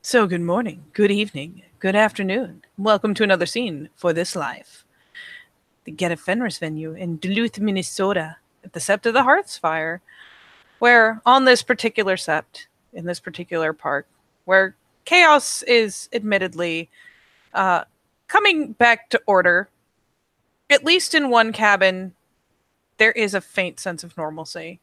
So, good morning, good evening, good afternoon. Welcome to another scene for this life. The Get It Fenris venue in Duluth, Minnesota, at the Sept of the Hearth's Fire, where on this particular sept, in this particular park, where chaos is admittedly uh, coming back to order, at least in one cabin, there is a faint sense of normalcy.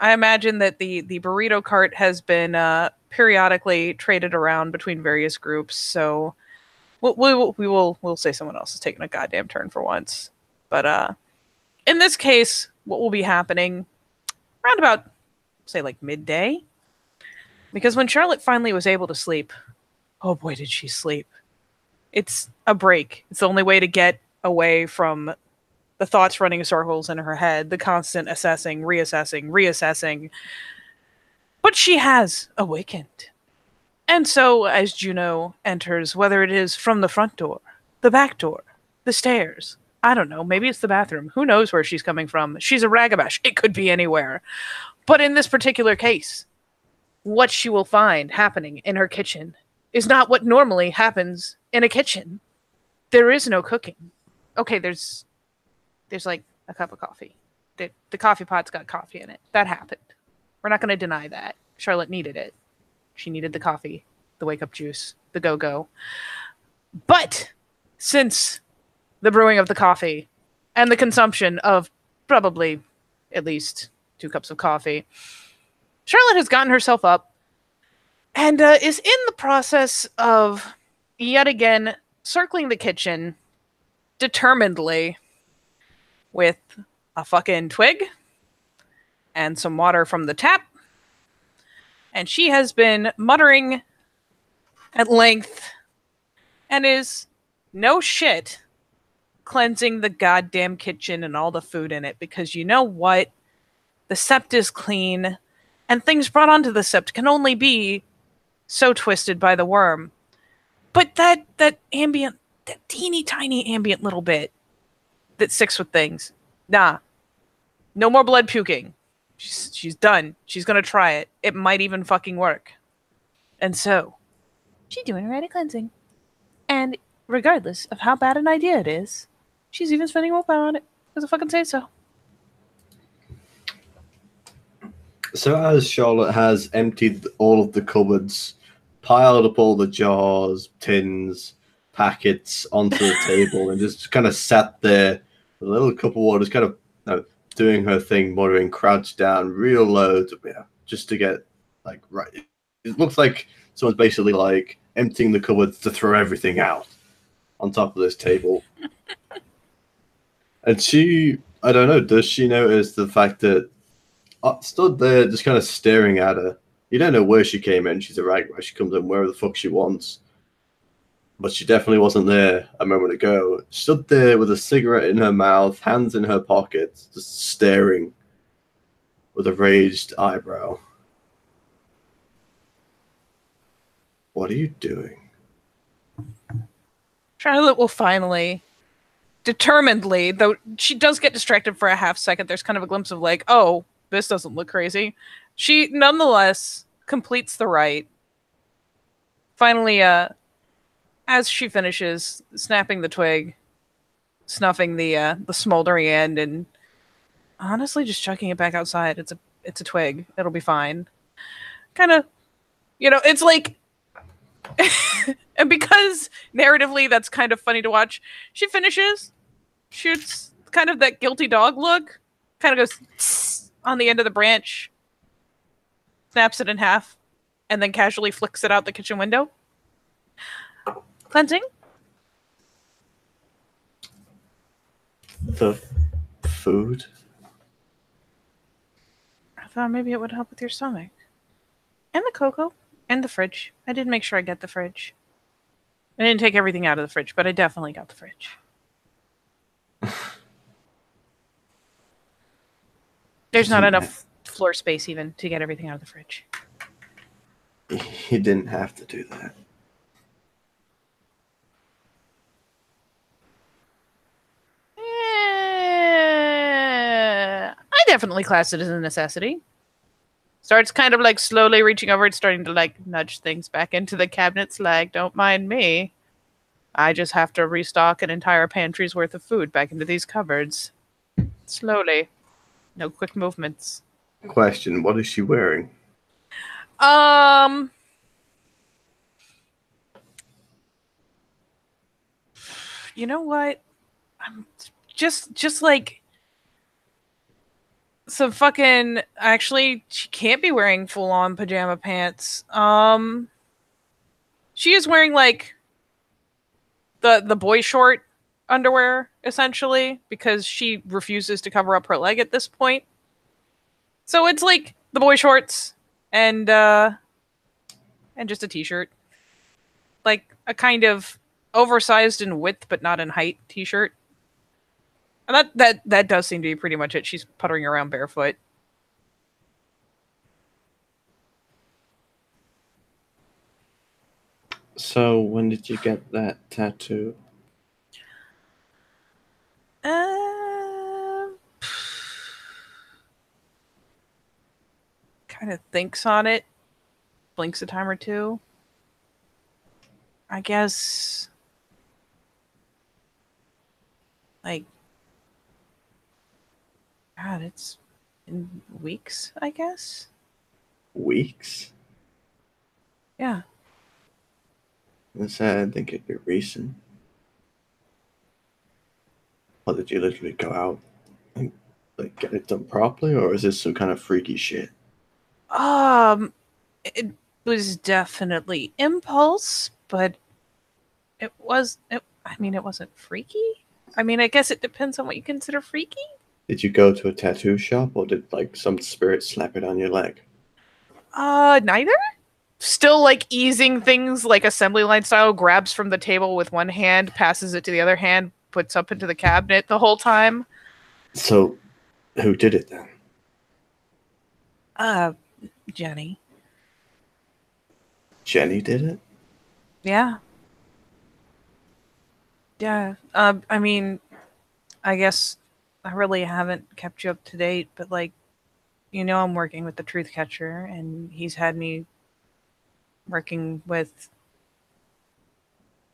I imagine that the burrito cart has been periodically traded around between various groups, so we'll say someone else is taking a goddamn turn for once. But in this case, what will be happening around about say like midday, because when Charlotte finally was able to sleep, oh boy, did she sleep! It's a break. It's the only way to get away from the thoughts running in circles in her head, the constant assessing, reassessing, reassessing. But she has awakened. And so, as Juno enters, whether it is from the front door, the back door, the stairs, I don't know, maybe it's the bathroom. Who knows where she's coming from? She's a Ragabash. It could be anywhere. But in this particular case, what she will find happening in her kitchen is not what normally happens in a kitchen. There is no cooking. Okay, there's like a cup of coffee. The coffee pot's got coffee in it. That happened. We're not going to deny that. Charlotte needed it. She needed the coffee, the wake up juice, the go go. But since the brewing of the coffee and the consumption of probably at least 2 cups of coffee, Charlotte has gotten herself up and is in the process of yet again circling the kitchen determinedly with a fucking twig and some water from the tap. And she has been muttering at length and is, no shit, cleansing the goddamn kitchen and all the food in it. Because you know what? The sept is clean, and things brought onto the sept can only be so twisted by the worm. But that ambient, that teeny tiny ambient little bit that sticks with things, nah. No more blood puking. She's done. She's gonna try it. It might even fucking work. And so, she's doing a right of cleansing. And regardless of how bad an idea it is, she's even spending willpower on it. Because I fucking say so. So as Charlotte has emptied all of the cupboards, piled up all the jars, tins, packets onto the table, and just kind of sat there with a little cup of water, just kind of doing her thing, muttering, crouched down real low, just to get like right. It looks like someone's basically like emptying the cupboards to throw everything out on top of this table. And she, I don't know, does she notice the fact that stood there just kind of staring at her? You don't know where she came in. She's a Ragamuffin. She comes in wherever the fuck she wants. But she definitely wasn't there a moment ago. Stood there with a cigarette in her mouth, hands in her pockets, just staring with a raised eyebrow. What are you doing? Charlotte will finally, determinedly, though she does get distracted for a half second, there's kind of a glimpse of like, oh, this doesn't look crazy. She nonetheless completes the rite. Finally, as she finishes snapping the twig, snuffing the smoldering end, and honestly just chucking it back outside. It's a twig. It'll be fine. Kind of, it's like, and because narratively that's kind of funny to watch, she finishes, shoots kind of that guilty dog look, kind of goes on the end of the branch, snaps it in half, and then casually flicks it out the kitchen window. Cleansing. The food? I thought maybe it would help with your stomach. And the cocoa. And the fridge. I did make sure I got the fridge. I didn't take everything out of the fridge, but I definitely got the fridge. There's not enough floor space even to get everything out of the fridge. He didn't have to do that. I definitely class it as a necessity. Starts kind of like slowly reaching over and starting to like nudge things back into the cabinets. Like, don't mind me. I just have to restock an entire pantry's worth of food back into these cupboards. Slowly. No quick movements. Question: what is she wearing? Um, you know what? I'm just like some fucking. Actually, she can't be wearing full on pajama pants. She is wearing like the boy short underwear essentially because she refuses to cover up her leg at this point. So it's like the boy shorts and just a t-shirt. Like a kind of oversized in width but not in height t-shirt. And that does seem to be pretty much it. She's puttering around barefoot. So, when did you get that tattoo? Kind of thinks on it, blinks a time or two. I guess, like, God, it's in weeks, I guess. Weeks? Yeah. I said I didn't think it'd be recent. Or did you literally go out and like get it done properly, or is this some kind of freaky shit? It was definitely impulse, but I mean, it wasn't freaky. I mean, I guess it depends on what you consider freaky. Did you go to a tattoo shop, or did like some spirit slap it on your leg? Neither. Still like easing things like assembly line style, grabs from the table with one hand, passes it to the other hand, puts up into the cabinet the whole time. So, who did it then? Jenny. Jenny did it? Yeah. Yeah. I mean, I guess I really haven't kept you up to date, but like, I'm working with the Truth Catcher, and he's had me working with.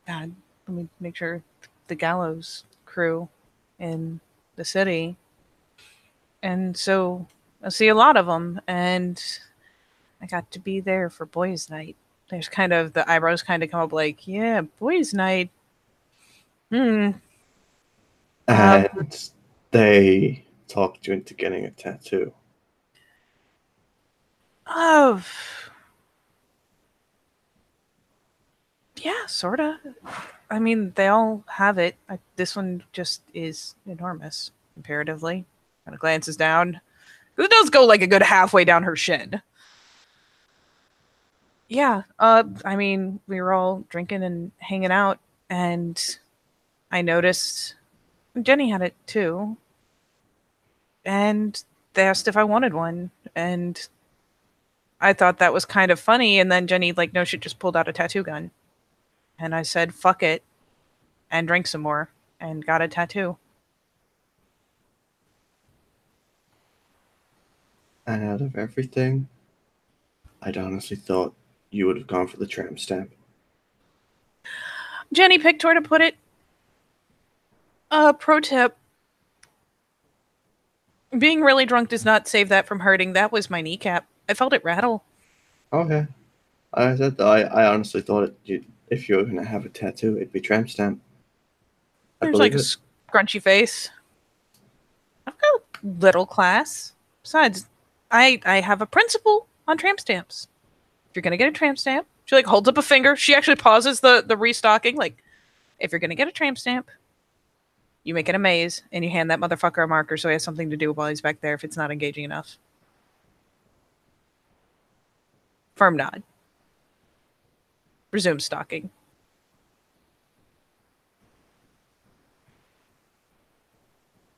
God, let me make sure the Gallows crew in the city, and so I see a lot of them, and I got to be there for Boys' Night. There's kind of the eyebrows kind of come up like, yeah, Boys' Night. Hmm. And they talked you into getting a tattoo. Oh. Yeah, sorta. I mean, they all have it. This one just is enormous, comparatively. Kind of glances down. It does go like a good halfway down her shin. Yeah, I mean, we were all drinking and hanging out, and I noticed Jenny had it too. And they asked if I wanted one, and I thought that was kind of funny. And then Jenny, like, no shit, just pulled out a tattoo gun. And I said, fuck it, and drank some more, and got a tattoo. And out of everything, I'd honestly thought you would have gone for the tramp stamp. Jenny picked where to put it. Pro tip. Being really drunk does not save that from hurting. That was my kneecap. I felt it rattle. Okay. I honestly thought if you were going to have a tattoo, it'd be tramp stamp. There's like a scrunchy face. I've got a little class. Besides, I have a principle on tramp stamps. If you're gonna get a tramp stamp, she like holds up a finger. She actually pauses the restocking. Like, if you're gonna get a tramp stamp, you make it a maze and you hand that motherfucker a marker so he has something to do while he's back there if it's not engaging enough. Firm nod. Resume stocking.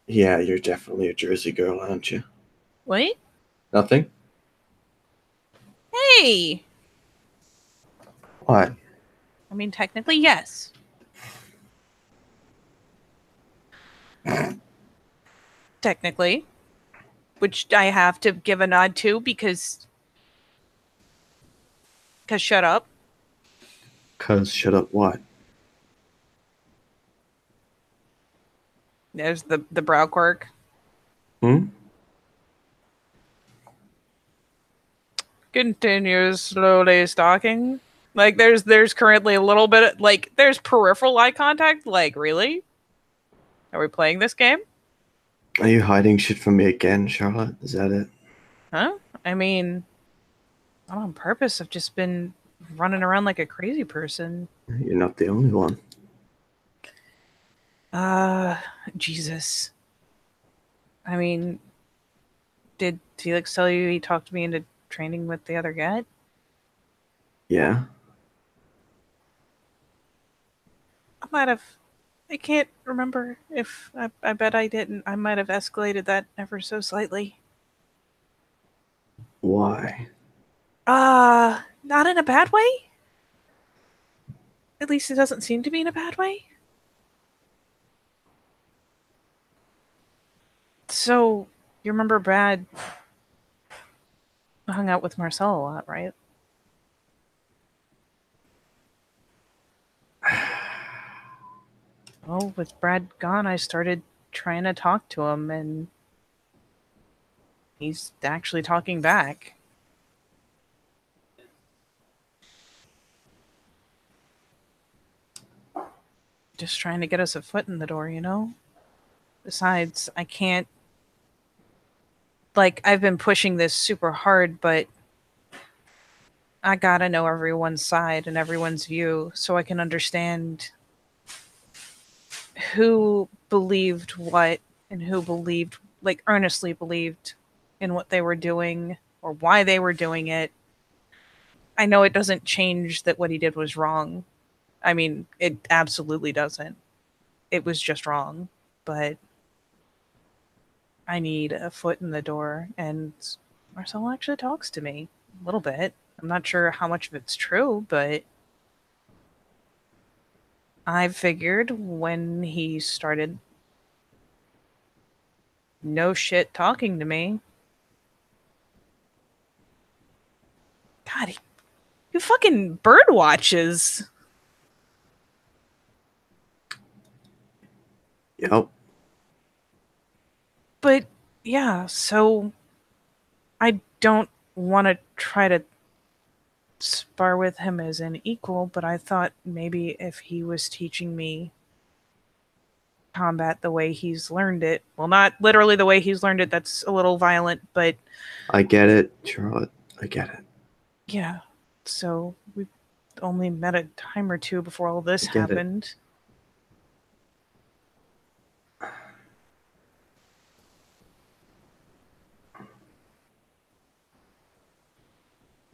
Yeah, you're definitely a Jersey girl, aren't you? Wait. Nothing? Hey! What? I mean, technically, yes. Technically. Which I have to give a nod to because 'Cause shut up. Cause shut up what? There's the brow quirk. Hmm? Continues slowly stalking. Like there's currently a little bit of, like there's peripheral eye contact. Like really? Are we playing this game? Are you hiding shit from me again, Charlotte? Is that it? Huh? I mean, not on purpose. I've just been running around like a crazy person. You're not the only one. Uh, Jesus. I mean, did Felix tell you he talked me into training with the other guy? Yeah? I might have. I can't remember if I bet I didn't. I might have escalated that ever so slightly. Why? Not in a bad way? At least it doesn't seem to be in a bad way. So, you remember Brad hung out with Marcel a lot, right? Well, with Brad gone, I started trying to talk to him, and he's actually talking back. Just trying to get us a foot in the door, you know? Besides, I can't. Like, I've been pushing this super hard, but I gotta know everyone's side and everyone's view so I can understand who believed what and who believed, like, earnestly believed in what they were doing or why they were doing it. I know it doesn't change that what he did was wrong. I mean, it absolutely doesn't. It was just wrong. But I need a foot in the door, and Marcel actually talks to me a little bit. I'm not sure how much of it's true, but I figured when he started no shit talking to me, God, he fucking bird watches. Yep. But yeah, so I don't want to try to spar with him as an equal, but I thought maybe if he was teaching me combat the way he's learned it, well, not literally the way he's learned it, that's a little violent, but I get it, Charlotte. I get it. yeah. So we only met a time or two before all this I get it. happened.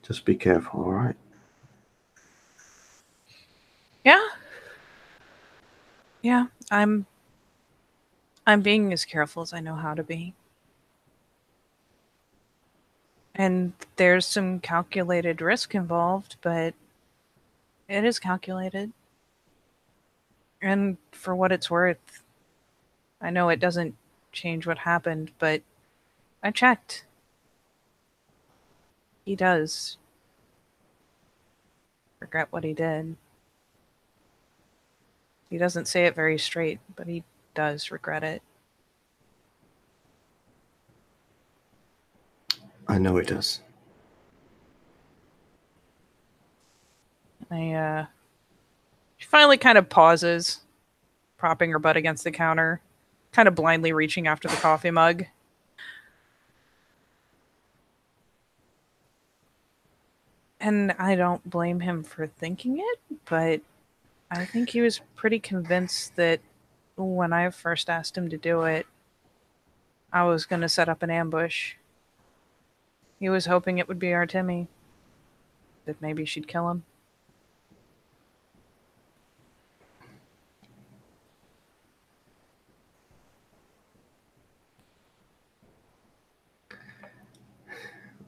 Just be careful, alright? Yeah. Yeah, I'm being as careful as I know how to be. And there's some calculated risk involved, but it is calculated. And for what it's worth, I know it doesn't change what happened, but I checked. He does regret what he did. He doesn't say it very straight, but he does regret it. I know he does. She finally kind of pauses, propping her butt against the counter, kind of blindly reaching after the coffee mug. And I don't blame him for thinking it, but I think he was pretty convinced that when I first asked him to do it, I was going to set up an ambush. He was hoping it would be Artemi, that maybe she'd kill him.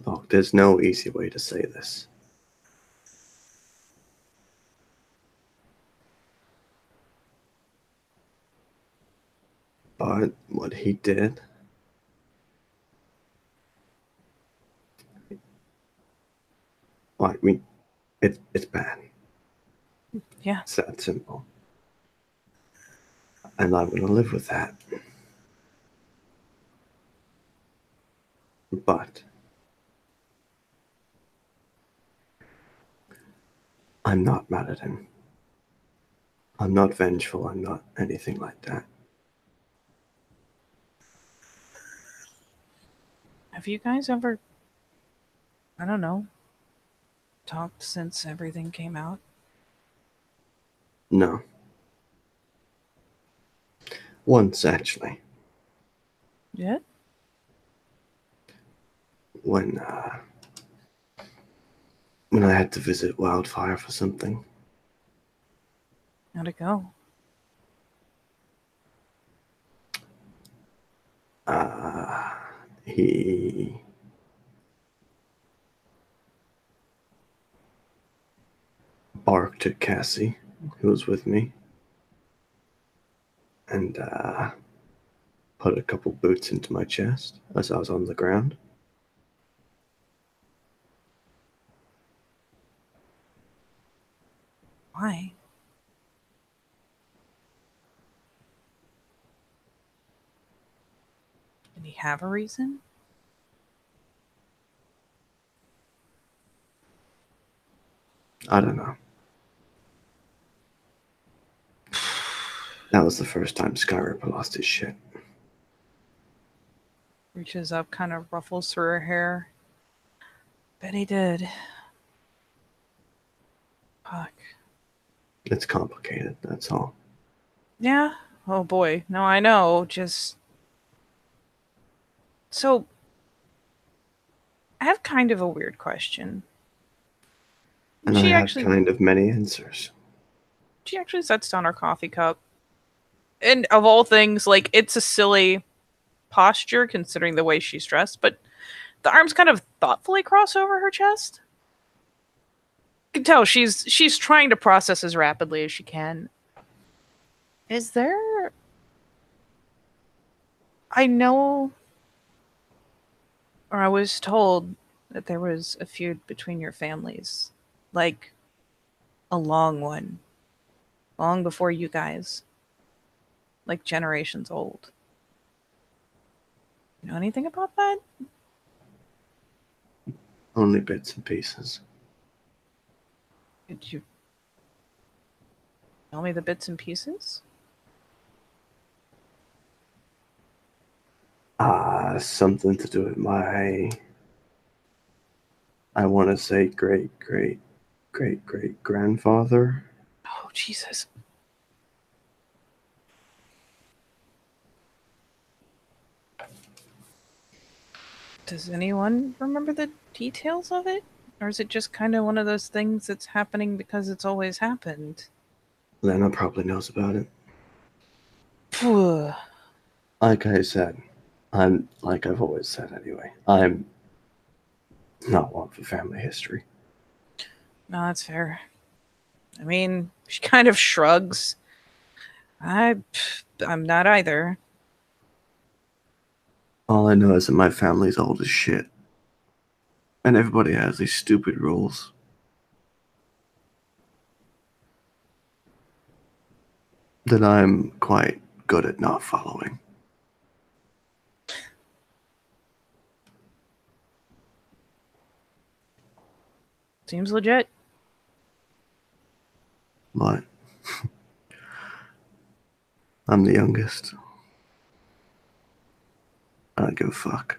Look, there's no easy way to say this. But what he did, I mean, It's bad. Yeah. It's that simple. And I'm going to live with that. But I'm not mad at him. I'm not vengeful. I'm not anything like that. Have you guys ever, I don't know, talked since everything came out? No. Once, actually. Yeah? When, when I had to visit Wildfire for something. How'd it go? He barked at Cassie, who was with me, and put a couple boots into my chest as I was on the ground. Why? Did he have a reason? I don't know. That was the first time Skyripper lost his shit. Reaches up, kind of ruffles through her hair. Bet he did. Fuck. It's complicated, that's all. Yeah? Oh boy. No, I know. Just. So. I have kind of a weird question. And I have kind of many answers. She actually sets down her coffee cup. And of all things, like, it's a silly posture considering the way she's dressed, but the arms kind of thoughtfully cross over her chest. You can tell she's trying to process as rapidly as she can. Is there, I know, or I was told that there was a feud between your families, like a long one, long before you guys, like generations old. You know anything about that? Only bits and pieces. Did you tell me the bits and pieces? Something to do with my, I want to say great grandfather. Oh, Jesus. Does anyone remember the details of it? Or is it just kind of one of those things that's happening because it's always happened? Lena probably knows about it. Phew. Like I said, like I've always said anyway, I'm not one for family history. No, that's fair. I mean, she kind of shrugs. I'm not either. All I know is that my family's old as shit. And everybody has these stupid rules. That I'm quite good at not following. Seems legit. But I'm the youngest. I don't give a fuck.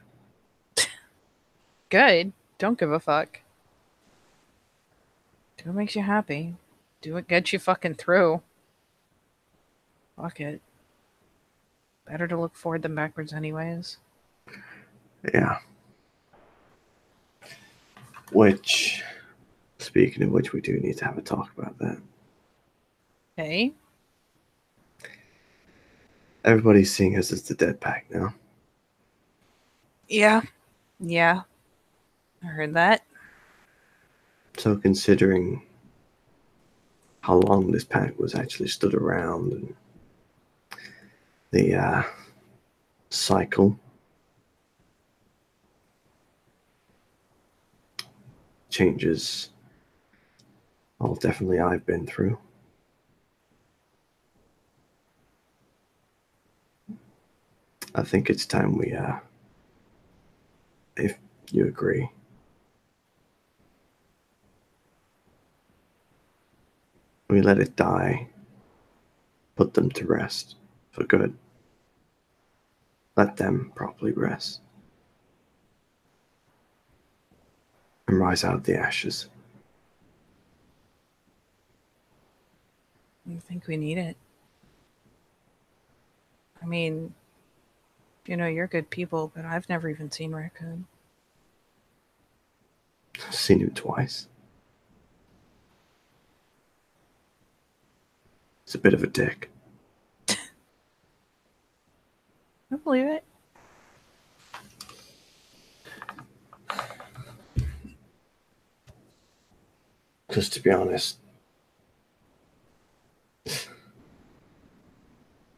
Good. Don't give a fuck. Do what makes you happy. Do what gets you fucking through. Fuck it. Better to look forward than backwards, anyways. Yeah. Which, speaking of which, we do need to have a talk about that. Hey? Everybody's seeing us as the Dead Pack now. Yeah. Yeah. I heard that. So considering how long this pack was actually stood around and the cycle changes all definitely I've been through. I think it's time we, if you agree, we let it die, put them to rest for good. Let them properly rest and rise out of the ashes. I think we need it. I mean, you're good people, but I've never even seen Raccoon. I've seen him twice. He's a bit of a dick. I believe it. Because to be honest,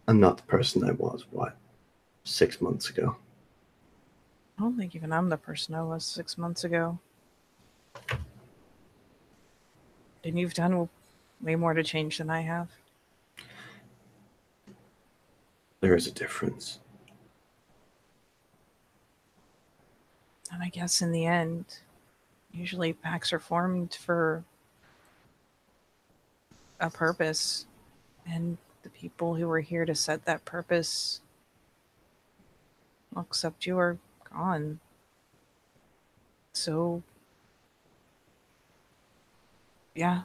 I'm not the person I was, 6 months ago? I don't think even I'm the person I was 6 months ago. And you've done way more to change than I have. There is a difference. And I guess in the end, usually packs are formed for a purpose. And the people who were here to set that purpose, well, except you, are gone. So, yeah.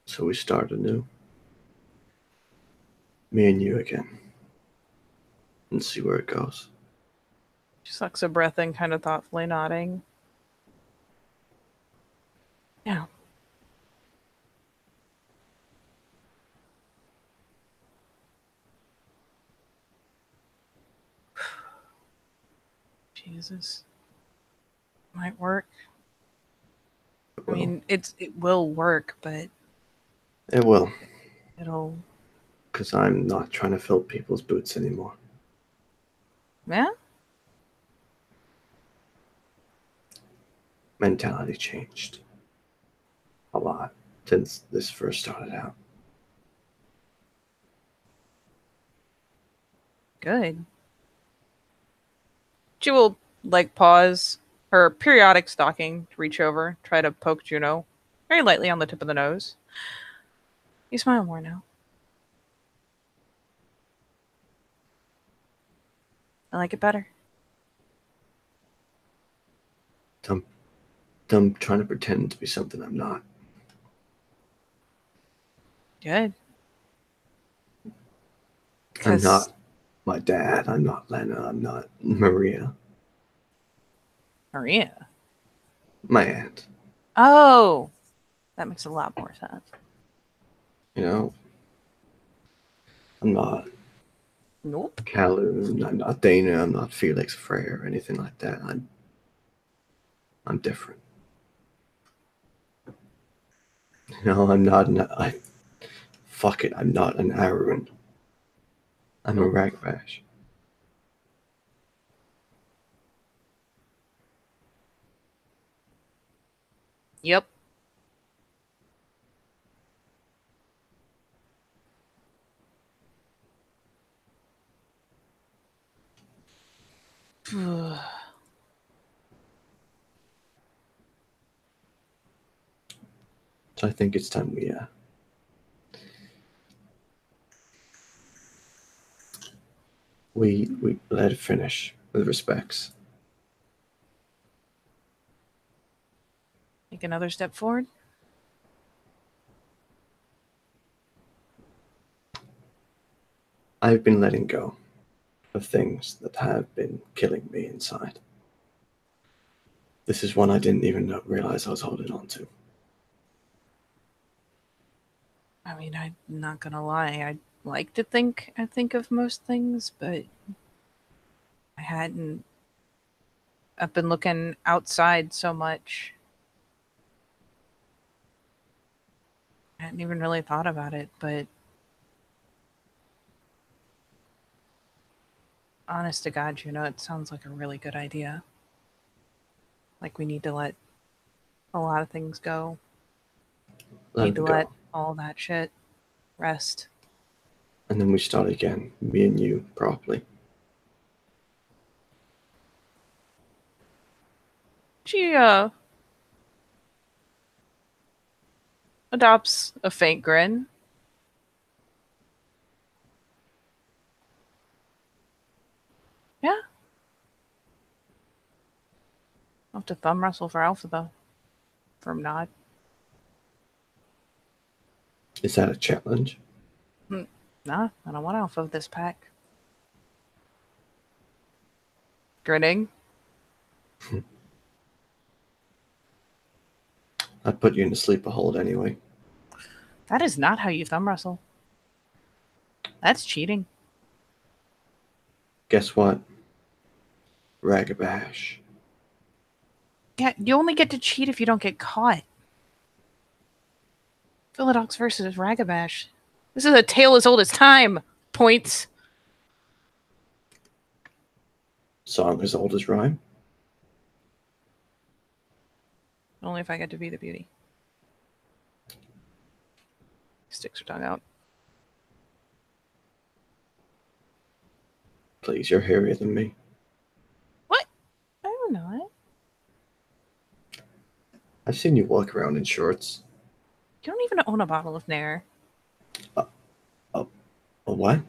So we start anew. Me and you again. And see where it goes. She sucks a breath in, kind of thoughtfully nodding. Yeah. Jesus. Might work. I mean, it will work, but it will. It'll. Because I'm not trying to fill people's boots anymore. Yeah? Mentality changed a lot since this first started out. Good. She will, pause her periodic stalking to reach over, try to poke Juno very lightly on the tip of the nose. You smile more now. I like it better. I'm trying to pretend to be something I'm not. Good. I'm not my dad. I'm not Lena. I'm not Maria. Maria? My aunt. Oh! That makes a lot more sense. I'm not Nope. Calhoun. I'm not Dana. I'm not Felix Frey or anything like that. I'm different. I'm not fuck it, I'm not an Arun. I'm a Ragbash. Yep. So I think it's time we let it finish with respects. Take another step forward. I've been letting go of things that have been killing me inside. This is one I didn't even realize I was holding on to. I mean, I'm not gonna lie. I like to think I think of most things, but I hadn't. I've been looking outside so much. I hadn't even really thought about it, but honest to God, it sounds like a really good idea. Like we need to let a lot of things go. Let Need it to go. let all that shit rest. And then we start again, me and you, properly. She adopts a faint grin. Yeah. I'll have to thumb wrestle for Alpha though. From Nod. Is that a challenge? Nah, I don't want Alpha of this pack. Grinning. I'd put you in a sleeper hold anyway. That is not how you thumb wrestle. That's cheating. Guess what? Ragabash. Yeah, you only get to cheat if you don't get caught. Philodox versus Ragabash. This is a tale as old as time. Points. Song as old as rhyme. Only if I get to be the beauty. Sticks her tongue out. Please, you're hairier than me. What? I'm not. I've seen you walk around in shorts. You don't even own a bottle of Nair. A what?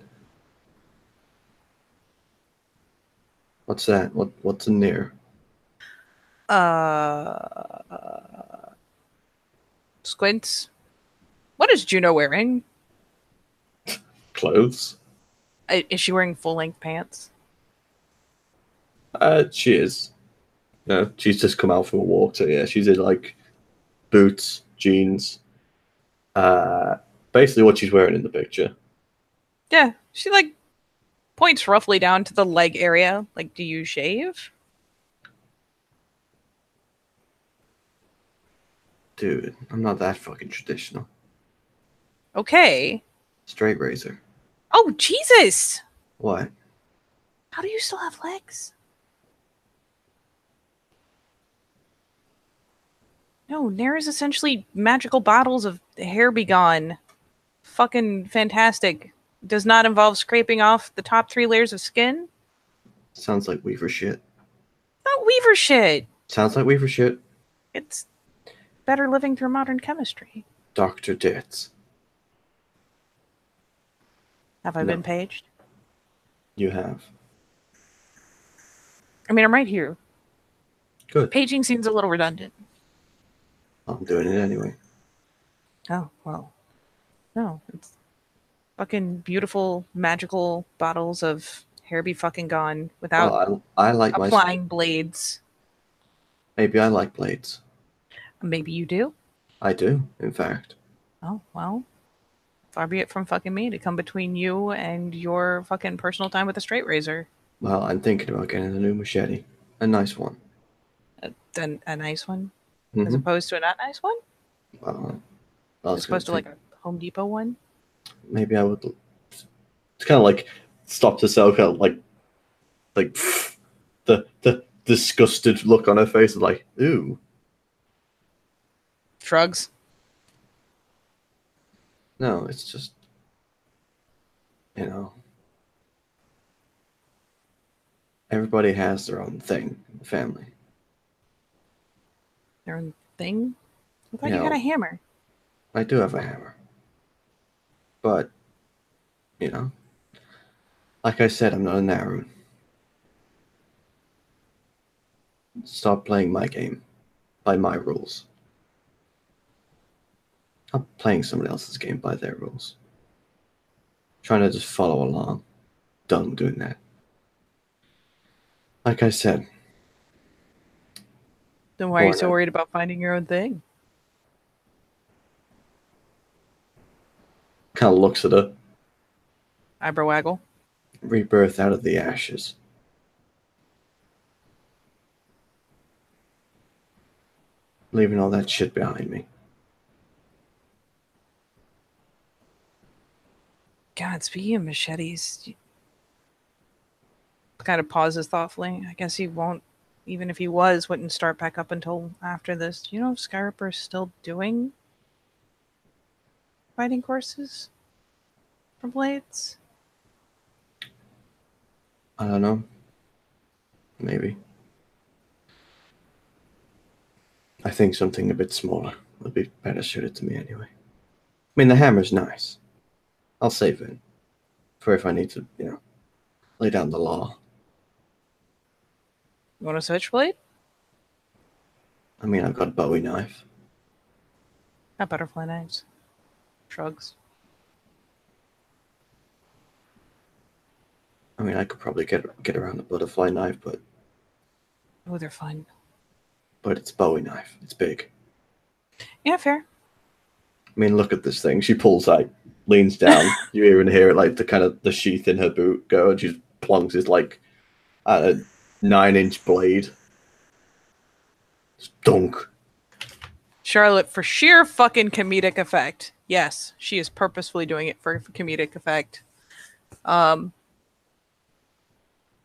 What's that? What's in there? Squints. What is Juno wearing? Clothes? Is she wearing full-length pants? She is. No, she's just come out from a walk, so yeah, she's in like boots, jeans. Basically what she's wearing in the picture. Yeah, she like points roughly down to the leg area. Like, do you shave? Dude, I'm not that fucking traditional. Okay. Straight razor. Oh, Jesus! What? How do you still have legs? No, Nair is essentially magical bottles of hair be gone. Fucking fantastic. Does not involve scraping off the top 3 layers of skin. Sounds like Weaver shit. Not Weaver shit. Sounds like Weaver shit. It's better living through modern chemistry. Dr. Ditz. Have I No. been paged? You have. I mean, I'm right here. Good. Paging seems a little redundant. I'm doing it anyway. Oh, well. No, it's fucking beautiful, magical bottles of hair be fucking gone without Well, I like my... applying blades. Maybe I like blades. Maybe you do. I do, in fact. Oh, well. Far be it from fucking me to come between you and your fucking personal time with a straight razor. Well, I'm thinking about getting a new machete. A nice one. A nice one? Mm-hmm. As opposed to a not nice one? As opposed to like a Home Depot one? Maybe I would... It's kind of like stop to sell, kind of like the disgusted look on her face is like, ooh. Shrugs. No, it's just, you know, everybody has their own thing in the family. Their own thing? I thought You you had know, a hammer. I do have a hammer. But, you know, like I said, I'm not a Narun. Stop playing my game by my rules. I'm playing somebody else's game by their rules. Trying to just follow along. Done doing that. Like I said. Then why are you so worried about finding your own thing? Kind of looks at her. Eyebrow waggle. Rebirth out of the ashes. Leaving all that shit behind me. God, speaking of machetes, kind of pauses thoughtfully. I guess he won't even if he was, wouldn't start back up until after this. Do you know if Skyripper's still doing fighting courses for Blades? I don't know. Maybe. I think something a bit smaller would be better suited to me anyway. I mean, the hammer's nice. I'll save it for if I need to, lay down the law. You want a switchblade? I mean, I've got a Bowie knife. Not butterfly knives. Shrugs. I mean, I could probably get around the butterfly knife, but Oh, they're fun. it's a Bowie knife. It's big. Yeah, fair. I mean, look at this thing. She pulls out, leans down. You even hear it like the sheath in her boot go, and she plunks this like a 9-inch blade. Dunk. Charlotte, for sheer fucking comedic effect. Yes, she is purposefully doing it for comedic effect.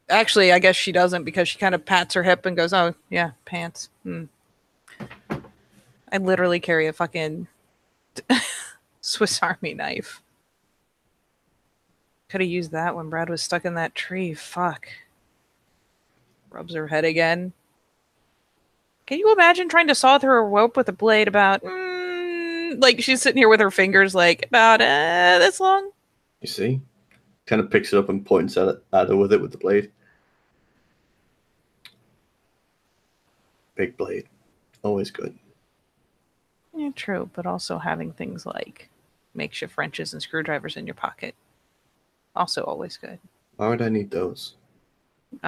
Actually, I guess she doesn't because she kind of pats her hip and goes, "Oh, yeah, pants." I literally carry a fucking Swiss Army knife. Could have used that when Brad was stuck in that tree. Fuck. Rubs her head again. Can you imagine trying to saw through a rope with a blade about, like she's sitting here with her fingers like about this long? You see? Kind of picks it up and points at her with it with the blade. Big blade. Always good. Yeah, true, but also having things like makeshift wrenches and screwdrivers in your pocket. Also always good. Why would I need those?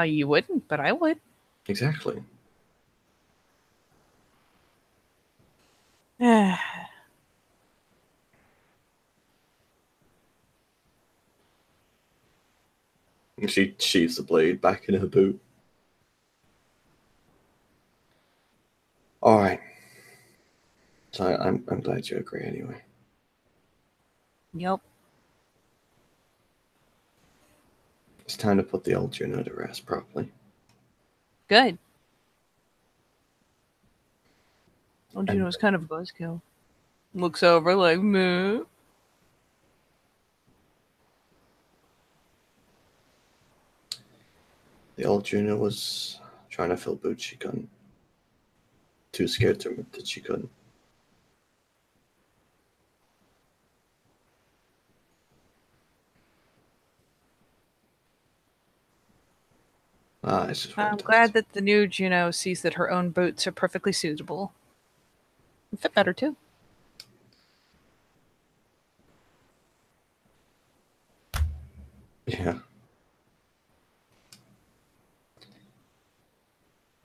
You wouldn't, but I would. Exactly. And she sheaths the blade back in her boot. All right. So I'm glad you agree anyway. Yep. It's time to put the old Juno to rest properly. Good. Old Juno's kind of a buzzkill. Looks over like, meh. The old Juno was trying to fill boots she couldn't. Too scared to admit that she couldn't. I'm glad that the new Juno sees that her own boots are perfectly suitable. And fit better too. Yeah.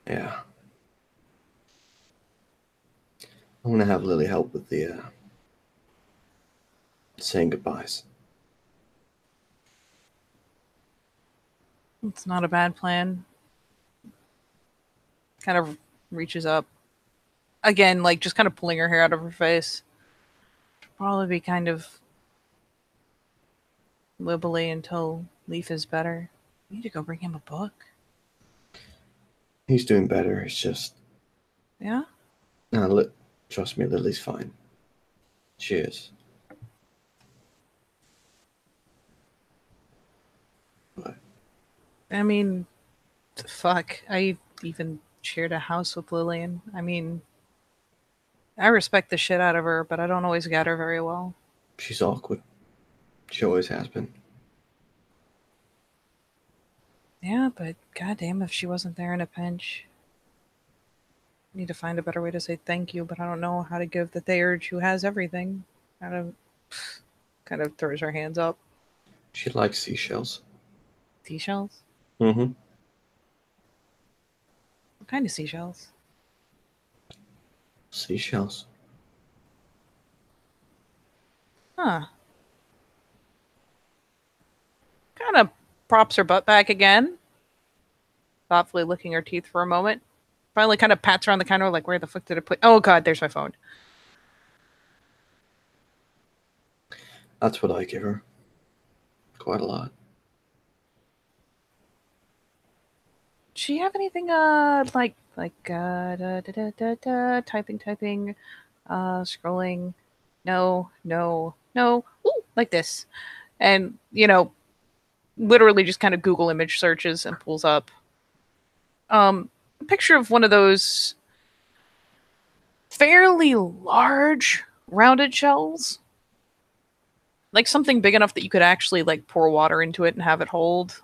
Yeah. I want to have Lily help with the saying goodbyes. It's not a bad plan. Kind of reaches up. Again, like just kind of pulling her hair out of her face. Probably be kind of wibbly until Leaf is better. We need to go bring him a book. He's doing better. It's just. Yeah? No, trust me, Lily's fine. She is. But I mean, fuck. I even shared a house with Lillian. I mean, I respect the shit out of her, but I don't always get her very well. she's awkward. She always has been. Yeah, but goddamn if she wasn't there in a pinch. I need to find a better way to say thank you, but I don't know how to give the Theurge who has everything. Kind of throws her hands up. She likes seashells. Seashells? Mm-hmm. What kind of seashells? Seashells. Huh. Kind of props her butt back again. Thoughtfully licking her teeth for a moment. Finally kind of pats around the counter like, where the fuck did I put... Oh god, there's my phone. That's what I give her. Quite a lot. Do you have anything typing, scrolling? No, no, no. Ooh, like this. And, literally just kind of Google image searches and pulls up a picture of one of those fairly large rounded shells. Like something big enough that you could actually like pour water into it and have it hold.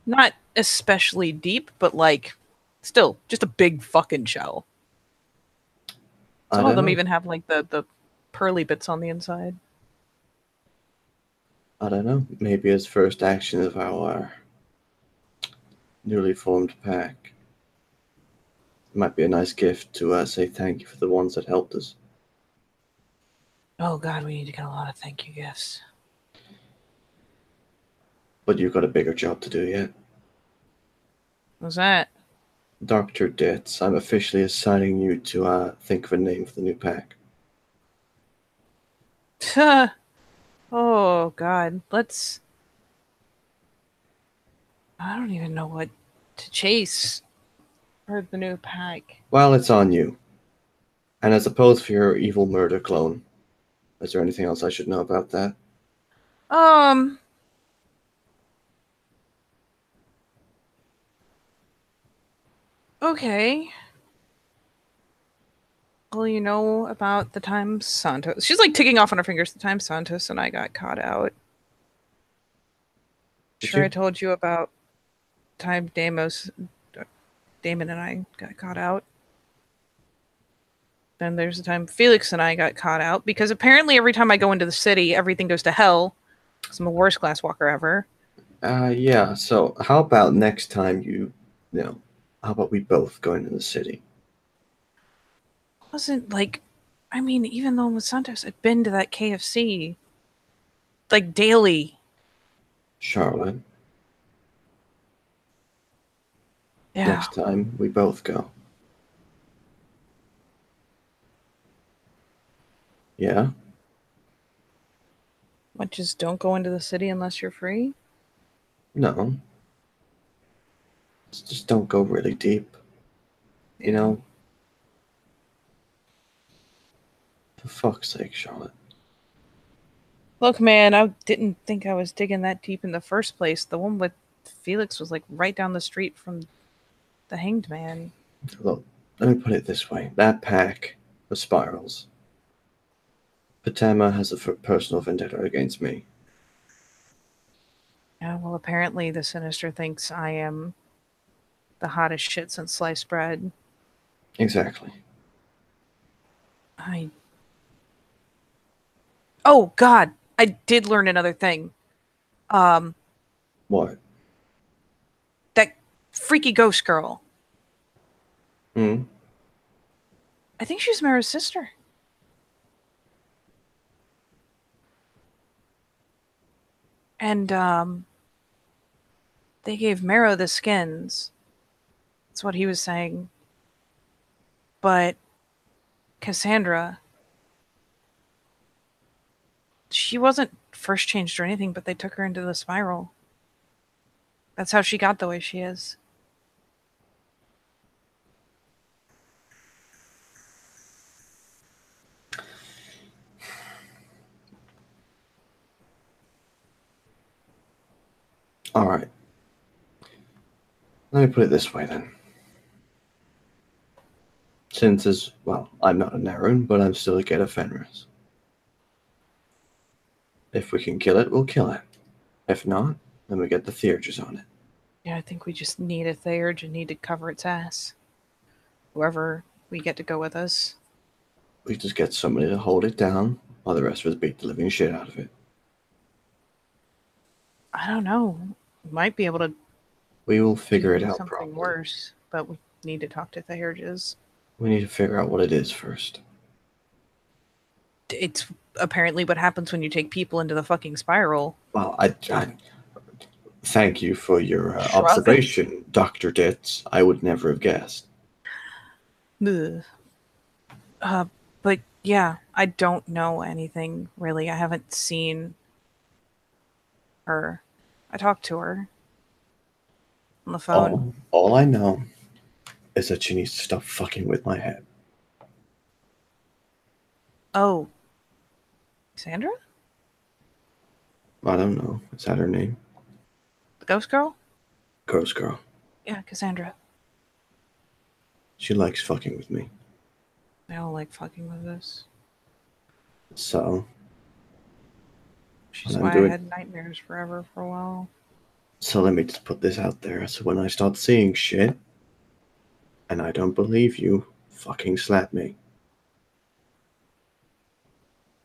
Not especially deep, but like still just a big fucking shell. I Some of don't them know. even have like the pearly bits on the inside. I don't know. Maybe as first action of our newly formed pack, it might be a nice gift to say thank you for the ones that helped us. Oh god, we need to get a lot of thank you gifts. But you've got a bigger job to do yet. What's that? Dr. Ditz, I'm officially assigning you to think of a name for the new pack. Oh god, let's. I don't even know what to chase for the new pack. Well, it's on you. And as opposed for your evil murder clone, is there anything else I should know about that? Um. Okay. Well, you know about the time Santos. She's like ticking off on her fingers the time Santos and I got caught out. Did Sure, I you? told you about time Damon and I got caught out. Then there's the time Felix and I got caught out because apparently every time I go into the city, everything goes to hell. Because I'm the worst glass walker ever. Yeah. So how about next time how about we both go into the city? Wasn't like, I mean, even though with Santos, I'd been to that KFC like daily. Charlotte, Yeah. next time we both go. Yeah? But just don't go into the city unless you're free. No. Just don't go really deep. You Yeah. know? For fuck's sake, Charlotte. Look, man, I didn't think I was digging that deep in the first place. The one with Felix was like right down the street from the Hanged Man. Look, let me put it this way. That pack of spirals. Patama has a personal vendetta against me. Yeah, well, apparently the Sinister thinks I am the hottest shit since sliced bread. Exactly. I. Oh God, I did learn another thing. Um, What? that freaky ghost girl. Hmm? I think she's Mara's sister. And they gave Mara the skins. That's what he was saying. But Cassandra, she wasn't first changed or anything, but they took her into the spiral. That's how she got the way she is. Alright. Let me put it this way then. Since I'm not a Narun, but I'm still a Get of Fenris. If we can kill it, we'll kill it. If not, then we get the Theurges on it. Yeah, I think we just need a Theurge and need to cover its ass. Whoever we get to go with us. We just get somebody to hold it down, while the rest of us beat the living shit out of it. I don't know. We might be able to We will figure it do out something properly. worse, but we need to talk to Theurges. We need to figure out what it is first. It's apparently what happens when you take people into the fucking spiral. Well, I thank you for your Shrug. observation, Dr. Ditz. I would never have guessed. Ugh. But yeah, I don't know anything really. I haven't seen her. I talked to her. on the phone. All I know is that she needs to stop fucking with my head. Oh, Sandra? I don't know. Is that her name? The ghost girl? Ghost girl. Yeah, Cassandra. She likes fucking with me. They all like fucking with us. So. She's why I had nightmares forever for a while. So let me just put this out there. So when I start seeing shit, and I don't believe you, fucking slap me.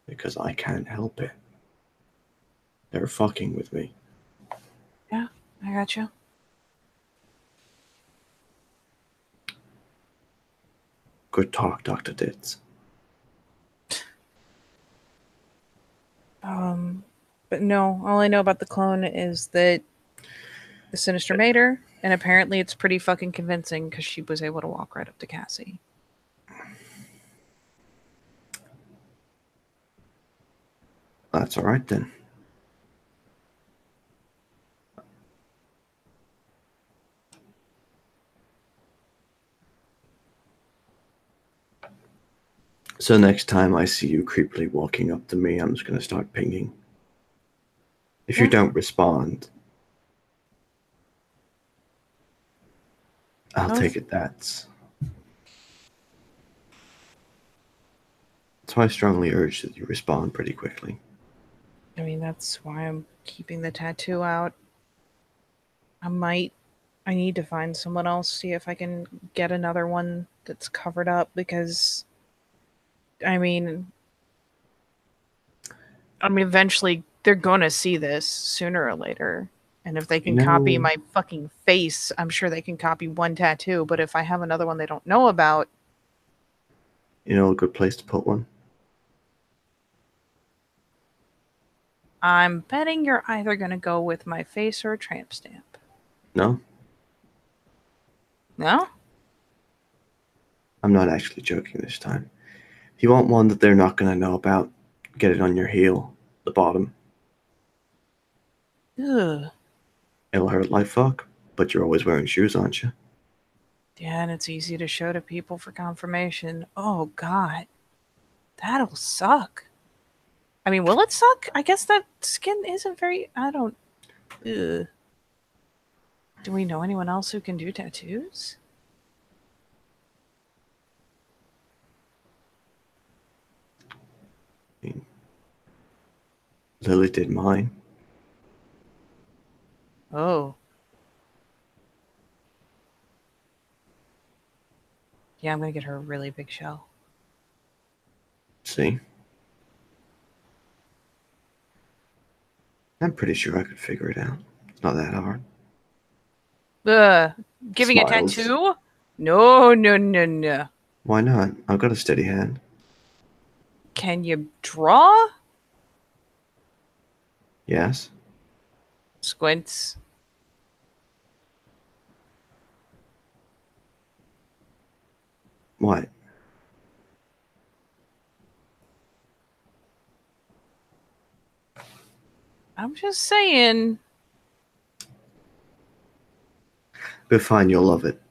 Because I can't help it. They're fucking with me. Yeah, I got you. Good talk, Dr. Ditz. But no, all I know about the clone is that the Sinister made her, and apparently it's pretty fucking convincing because she was able to walk right up to Cassie. That's alright then. So next time I see you creepily walking up to me, I'm just going to start pinging. If you don't respond, I'll take it that's why I strongly urge that you respond pretty quickly. I mean, that's why I'm keeping the tattoo out. I need to find someone else, see if I can get another one that's covered up, because I mean eventually they're gonna see this sooner or later. And if they can copy my fucking face, I'm sure they can copy one tattoo. But if I have another one they don't know about... You know a good place to put one? I'm betting you're either going to go with my face or a tramp stamp. No? No? I'm not actually joking this time. If you want one that they're not going to know about, get it on your heel, the bottom. Ugh. It'll hurt like fuck, but you're always wearing shoes, aren't you? Yeah, and it's easy to show to people for confirmation. Oh, God. That'll suck. I mean, will it suck? I guess that skin isn't very... I don't... Ugh. Do we know anyone else who can do tattoos? I mean, Lily did mine. Oh. Yeah, I'm going to get her a really big shell. See? I'm pretty sure I could figure it out. It's not that hard. Giving Smiles. a tattoo? No, no, no, no. Why not? I've got a steady hand. Can you draw? Yes. Squints. What? I'm just saying. But fine, you'll love it.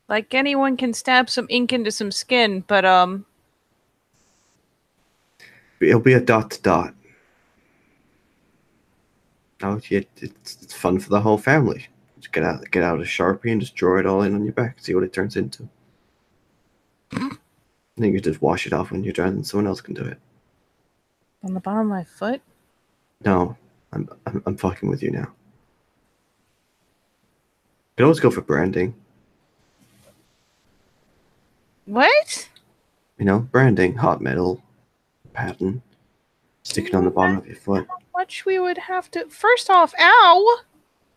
Like, anyone can stab some ink into some skin, but It'll be a dot to dot. Oh, it's fun for the whole family. Just get out a Sharpie and just draw it all in on your back. See what it turns into. Then you can just wash it off when you're done, and someone else can do it. On the bottom of my foot? No, I'm fucking with you now. You can always go for branding. What? You know, branding, hot metal, pattern, sticking on the bottom of your foot. How much we would have to... First off, ow!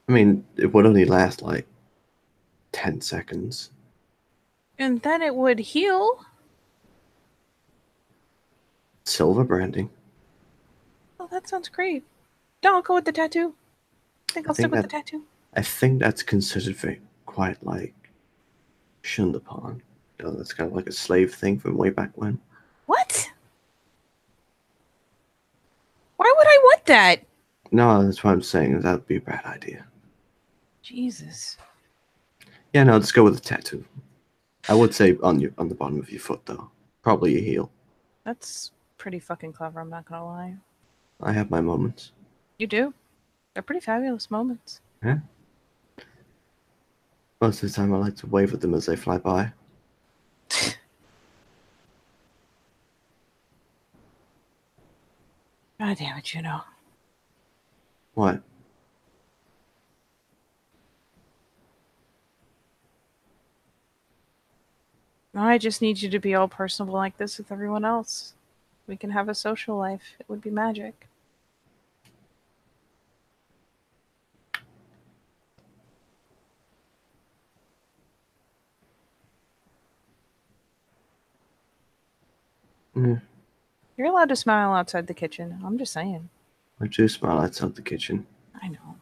I mean, it would only last like 10 seconds. And then it would heal. Silver branding. Oh, that sounds great. No, I'll go with the tattoo. I think I'll stick with the tattoo. I think that's considered quite like shunned upon. You know, that's kind of like a slave thing from way back when. What? Why would I want that? No, that's what I'm saying. That would be a bad idea. Jesus. Yeah, no, let's go with a tattoo. I would say on the bottom of your foot though. Probably your heel. That's pretty fucking clever, I'm not gonna lie. I have my moments. You do. They're pretty fabulous moments. Yeah. Most of the time I like to wave at them as they fly by. God damn it, Juno. What? I just need you to be all personable like this with everyone else. We can have a social life. It would be magic. Mm, You're allowed to smile outside the kitchen. I'm just saying. I do smile outside the kitchen. I know.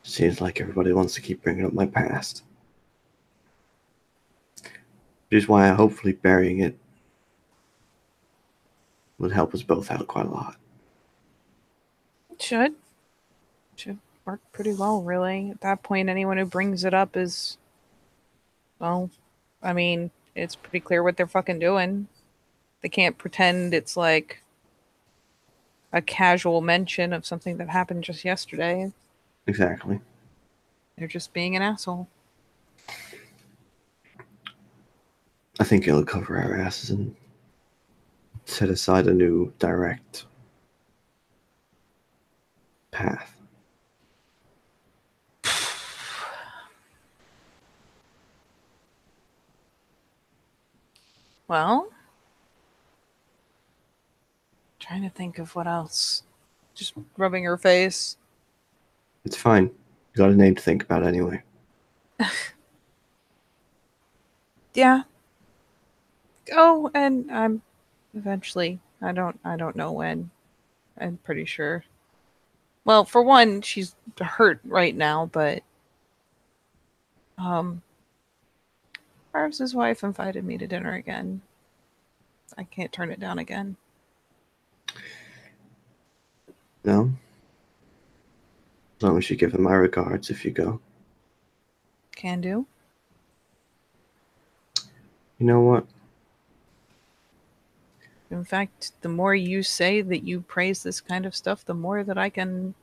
Seems like everybody wants to keep bringing up my past. Which is why hopefully burying it would help us both out quite a lot. It should. Should work pretty well, really. At that point, anyone who brings it up is. Well, I mean, it's pretty clear what they're fucking doing. They can't pretend it's like a casual mention of something that happened just yesterday. Exactly. They're just being an asshole. I think it'll cover our asses and set aside a new direct path. Well, trying to think of what else. Just rubbing her face. It's fine. You got a name to think about anyway. Yeah. Oh, and I'm eventually. I don't know when. I'm pretty sure. Well, for one, she's hurt right now, but um Marv's wife invited me to dinner again. I can't turn it down again. No? As long as you give him my regards if you go. Can do. You know what? In fact, the more you say that you praise this kind of stuff, the more that I can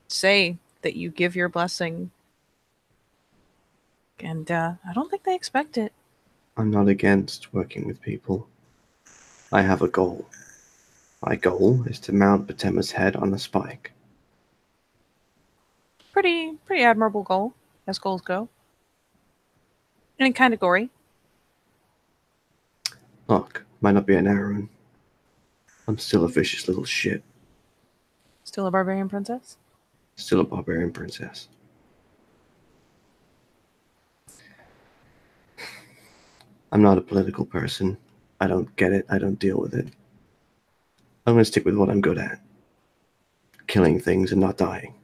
say that you give your blessing. And I don't think they expect it. I'm not against working with people. I have a goal. My goal is to mount Batema's head on a spike. Pretty admirable goal, as goals go. And kind of gory. Look, might not be an Aaron. I'm still a vicious little shit. Still a barbarian princess? Still a barbarian princess. I'm not a political person. I don't get it. I don't deal with it. I'm going to stick with what I'm good at. Killing things and not dying.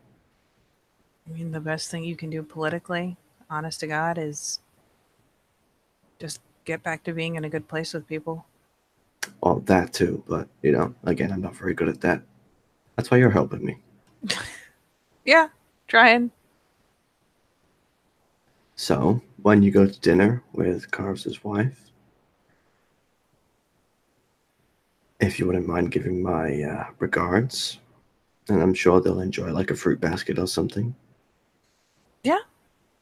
I mean, the best thing you can do politically, honest to God, is just get back to being in a good place with people. Well, that too, but, again, I'm not very good at that. That's why you're helping me. Yeah, trying. So, when you go to dinner with Carv's wife, if you wouldn't mind giving my regards, and I'm sure they'll enjoy like a fruit basket or something.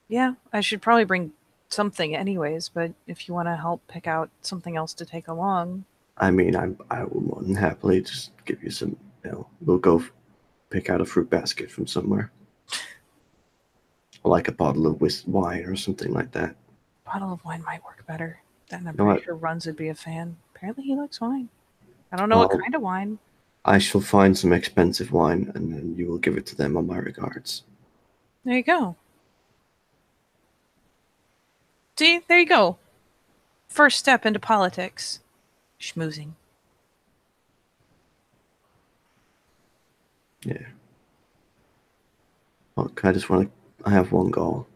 Yeah, I should probably bring something anyways, but if you want to help pick out something else to take along. I mean, I will more than happily just give you some, we'll go pick out a fruit basket from somewhere. Like a bottle of wine or something like that. Bottle of wine might work better. Then I'm You know pretty what? sure Runs would be a fan. Apparently he likes wine. I don't know what Well, kind of wine. I shall find some expensive wine and then you will give it to them on my regards. There you go. See, there you go. First step into politics. Schmoozing. Yeah. Look, I have one goal.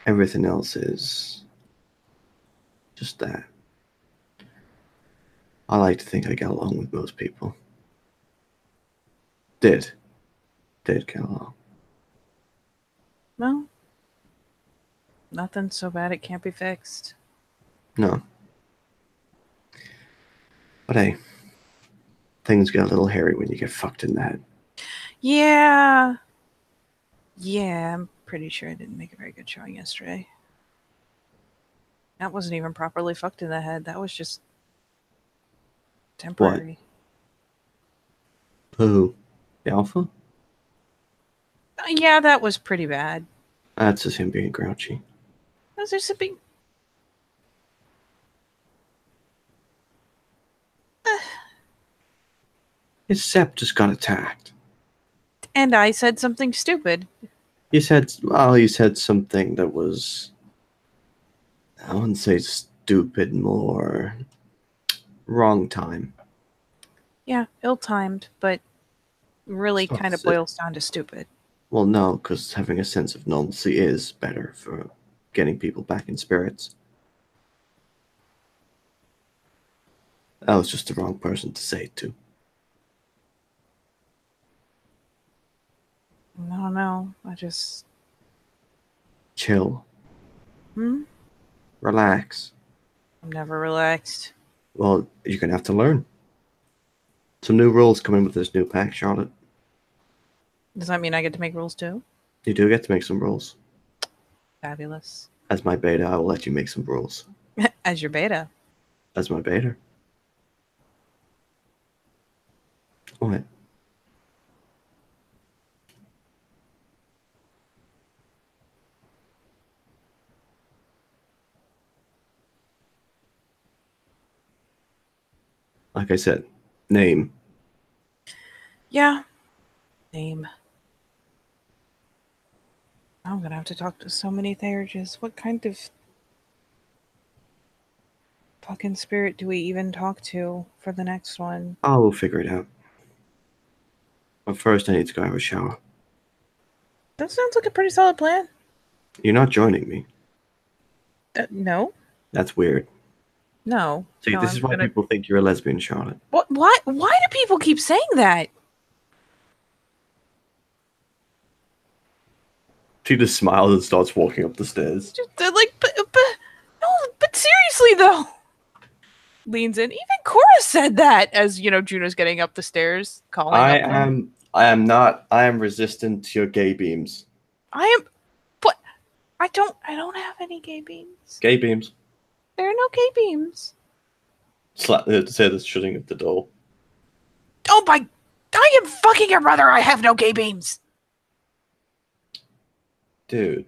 Everything else is just that. I like to think I get along with most people. Did. Did get along. Well, nothing so bad it can't be fixed. No. But hey, things get a little hairy when you get fucked in the head. Yeah. Yeah, I'm pretty sure I didn't make a very good showing yesterday. That wasn't even properly fucked in the head. That was just temporary. Who? The alpha? Yeah, that was pretty bad. That's just him being grouchy. Was there something? His Sepp just got attacked. And I said something stupid. You said something that was, I wouldn't say stupid, more wrong time. Yeah, ill-timed, but really kind of boils down to stupid. Well, no, because having a sense of normalcy is better for getting people back in spirits. That was just the wrong person to say it to. I don't know. I just... Chill. Hmm? Relax. I'm never relaxed. Well, you're going to have to learn. Some new rules coming with this new pack, Charlotte. Does that mean I get to make rules too? You do get to make some rules. Fabulous. As my beta, I will let you make some rules. As your beta. As my beta. What? Like I said, name. Yeah. Name. I'm gonna have to talk to so many Therages. What kind of fucking spirit do we even talk to for the next one? Oh, we'll figure it out. But first, I need to go have a shower. That sounds like a pretty solid plan. You're not joining me. No. That's weird. No. See, no, this is why people think you're a lesbian, Charlotte. What? Why do people keep saying that? She just smiles and starts walking up the stairs. They're like, but seriously though. Leans in. Even Cora said that as Juno's getting up the stairs, calling. I am resistant to your gay beams. But I don't have any gay beams. Gay beams. There are no gay beams. Say this shutting of the door. Oh my! I am fucking your brother. I have no gay beams. Dude.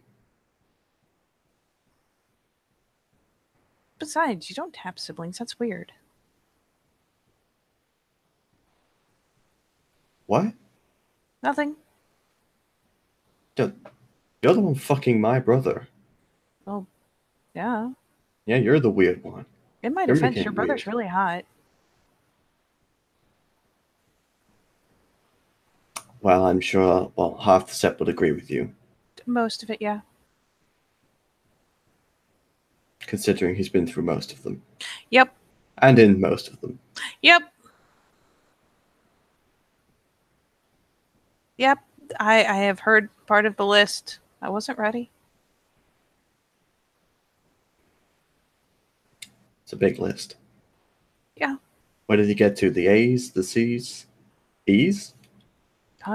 Besides, you don't have siblings. That's weird. What? Nothing. Dude, you're the one fucking my brother. Well, yeah. Yeah, you're the weird one. In my defense, your brother's really hot. Well, I'm sure half the set would agree with you. Most of it, yeah. Considering he's been through most of them. Yep. And in most of them. Yep. Yep. I have heard part of the list. I wasn't ready. It's a big list. Yeah. Where did he get to? The A's? The C's? E's?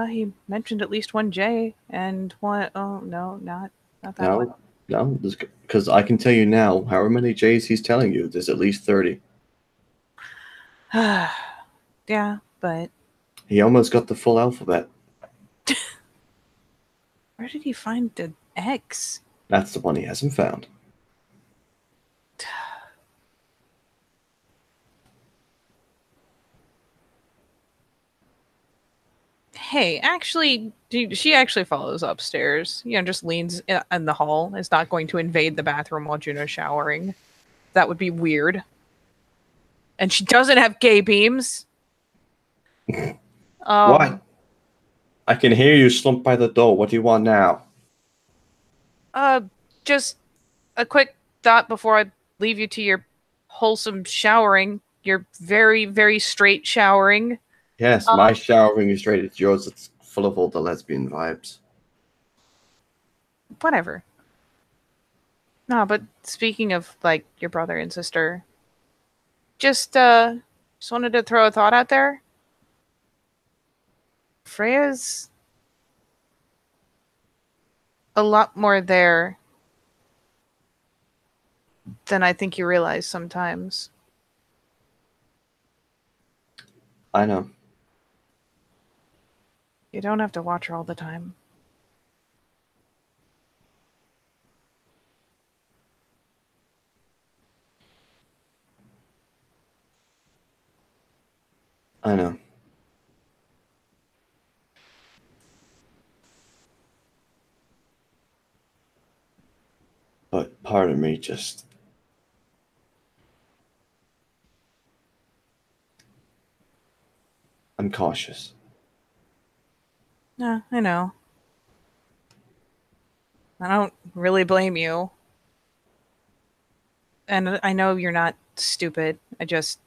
He mentioned at least one J and one... Oh, no, not that one. No, because I can tell you now, however many J's he's telling you, there's at least 30. Yeah, but... He almost got the full alphabet. Where did he find the X? That's the one he hasn't found. Hey, actually, she actually follows upstairs. Just leans in the hall. Is not going to invade the bathroom while Juno's showering. That would be weird. And she doesn't have gay beams. What? I can hear you slump by the door. What do you want now? Just a quick thought before I leave you to your wholesome showering. Your very, very straight showering. Yes, my showering is straight. It's yours. It's full of all the lesbian vibes. Whatever. No, but speaking of like your brother and sister, just wanted to throw a thought out there. Freya's a lot more there than I think you realize sometimes. I know. You don't have to watch her all the time. I know. But part of me just... I'm cautious. Yeah, I know. I don't really blame you. And I know you're not stupid. I just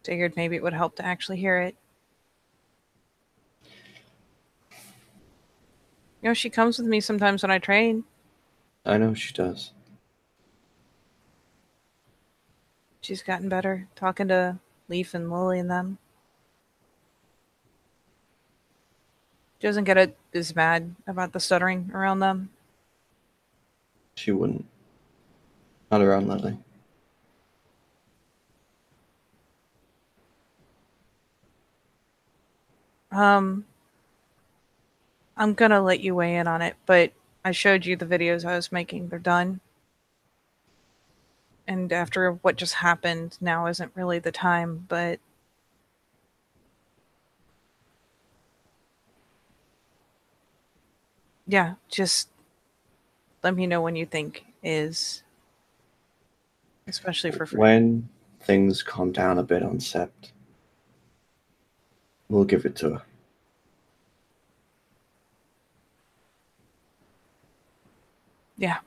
figured maybe it would help to actually hear it. You know, she comes with me sometimes when I train. I know she does. She's gotten better talking to Leaf and Lily and them. She doesn't get as mad about the stuttering around them. She wouldn't. Not around Lily. I'm gonna let you weigh in on it, but I showed you the videos I was making. They're done. And after what just happened, now isn't really the time, but yeah, just let me know when you think is, especially for free. When things calm down a bit on Sept, we'll give it to her. Yeah.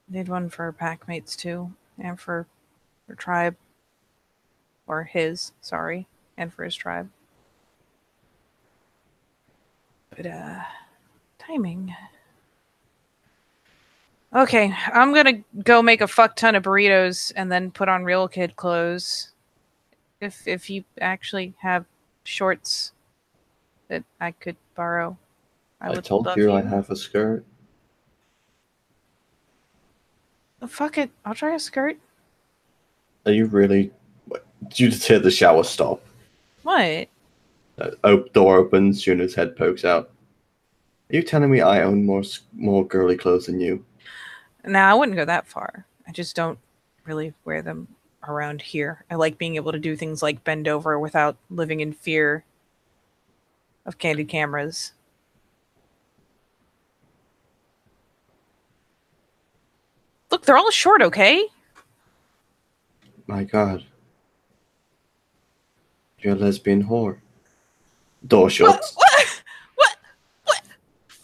Need one for pack mates too, and for tribe. Or his, sorry, and for his tribe. But timing. Okay, I'm gonna go make a fuck ton of burritos and then put on real kid clothes. If you actually have shorts that I could borrow, I would told love you I have a skirt. Oh, fuck it, I'll try a skirt. Are you really... Did you just hear the shower stop? What? Door opens, Juno's head pokes out. Are you telling me I own more girly clothes than you? Nah, I wouldn't go that far. I just don't really wear them around here. I like being able to do things like bend over without living in fear of candid cameras. Look, they're all short, okay? My God. You're a lesbian whore. Door shuts. What?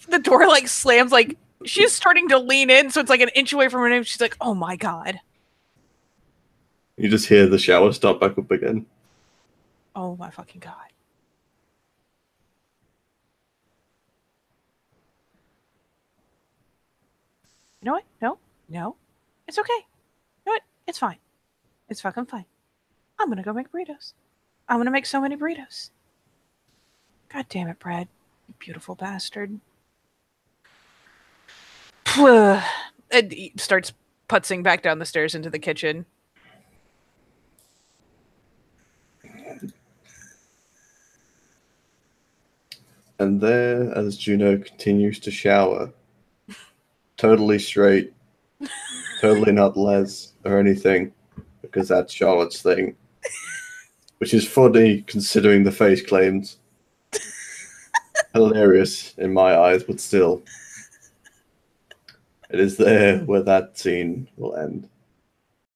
The door like slams, like she's starting to lean in, so it's like an inch away from her name. She's like, oh my God. You just hear the shower start back up again. Oh my fucking God. You know what? No. It's okay. You know what? It's fine. It's fucking fine. I'm gonna go make burritos. I'm gonna make so many burritos. God damn it, Brad. You beautiful bastard. And he starts putzing back down the stairs into the kitchen. And there, as Juno continues to shower, totally straight, totally not Les or anything, because that's Charlotte's thing. Which is funny considering the face claims. Hilarious in my eyes, but still. It is there where that scene will end.